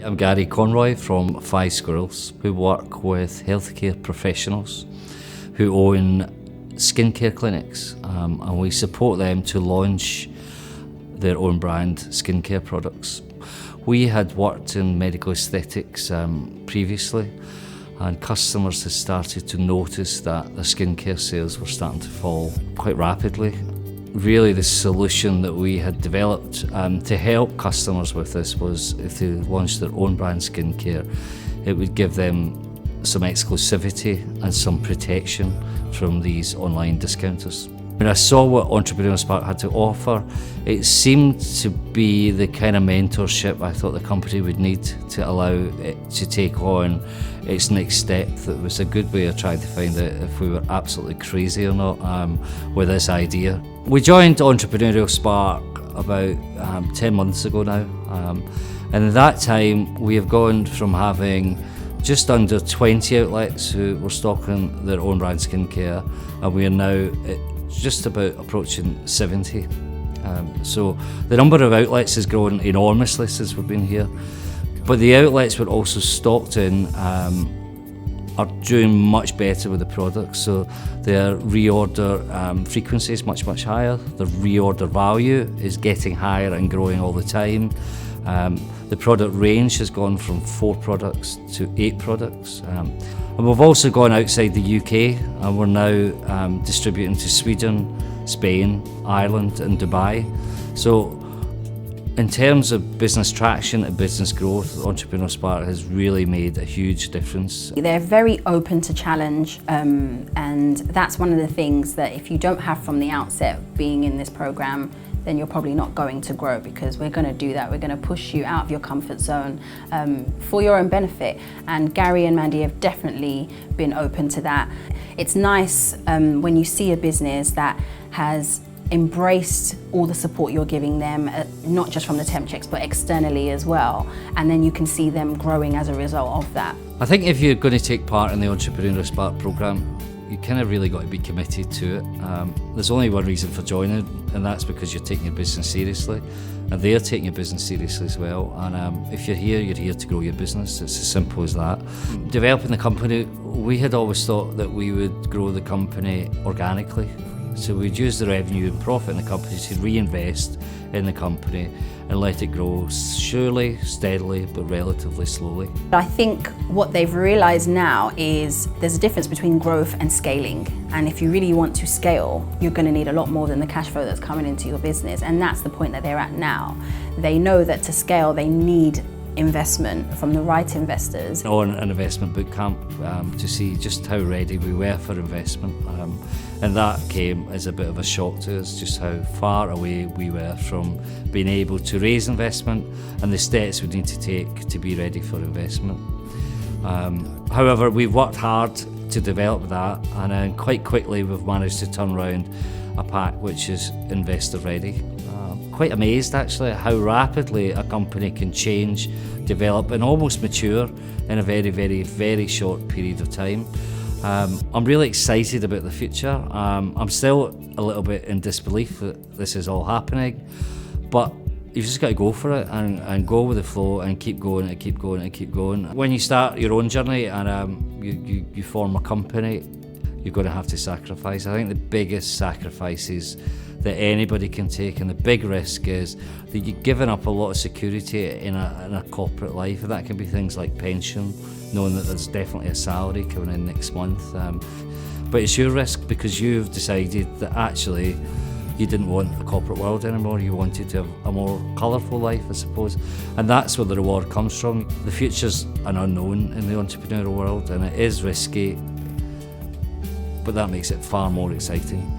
I'm Gary Conroy from Squirrels, who work with healthcare professionals who own skincare clinics, and we support them to launch their own brand skincare products. We had worked in medical aesthetics previously, and customers had started to notice that the skincare sales were starting to fall quite rapidly. Really, the solution that we had developed to help customers with this was if they launched their own brand skincare, it would give them some exclusivity and some protection from these online discounters. When I saw what Entrepreneur Spark had to offer, it seemed to be the kind of mentorship I thought the company would need to allow it to take on its next step. That was a good way of trying to find out if we were absolutely crazy or not with this idea. We joined Entrepreneurial Spark about 10 months ago now, and at that time we have gone from having just under 20 outlets who were stocking their own brand skincare, and we are now at just about approaching 70. So the number of outlets has grown enormously since we've been here, but the outlets we're also stocked in are doing much better with the products. So their reorder frequency is much higher. The reorder value is getting higher and growing all the time. The product range has gone from 4 products to 8 products. And we've also gone outside the UK, and we're now distributing to Sweden, Spain, Ireland and Dubai. So in terms of business traction and business growth, Entrepreneur Spark has really made a huge difference. They're very open to challenge, and that's one of the things that if you don't have from the outset being in this program, then you're probably not going to grow, because we're going to do that. We're going to push you out of your comfort zone for your own benefit. And Gary and Mandy have definitely been open to that. It's nice when you see a business that has embraced all the support you're giving them, not just from the temp checks, but externally as well. And then you can see them growing as a result of that. I think if you're going to take part in the Entrepreneur Spark programme, you kind of really got to be committed to it. There's only one reason for joining, and that's because you're taking your business seriously, and they're taking your business seriously as well. And if you're here to grow your business. It's as simple as that. Developing the company, we had always thought that we would grow the company organically. So we'd use the revenue and profit in the company to reinvest in the company and let it grow surely, steadily, but relatively slowly. I think what they've realised now is there's a difference between growth and scaling. And if you really want to scale, you're going to need a lot more than the cash flow that's coming into your business. And that's the point that they're at now. They know that to scale, they need investment from the right investors. On an investment boot camp to see just how ready we were for investment, and that came as a bit of a shock to us, just how far away we were from being able to raise investment and the steps we need to take to be ready for investment. However, we've worked hard to develop that, and then quite quickly we've managed to turn around a pack which is investor ready. Quite amazed actually at how rapidly a company can change, develop and almost mature in a very short period of time. I'm really excited about the future. I'm still a little bit in disbelief that this is all happening, but you've just got to go for it and go with the flow and keep going and keep going and keep going. When you start your own journey and you form a company, you're going to have to sacrifice. I think the biggest sacrifices that anybody can take, and the big risk is that you're giving up a lot of security in a corporate life, and that can be things like pension, knowing that there's definitely a salary coming in next month. But it's your risk, because you've decided that actually you didn't want a corporate world anymore. You wanted to have a more colourful life, I suppose, and that's where the reward comes from. The future's an unknown in the entrepreneurial world, and it is risky, but that makes it far more exciting.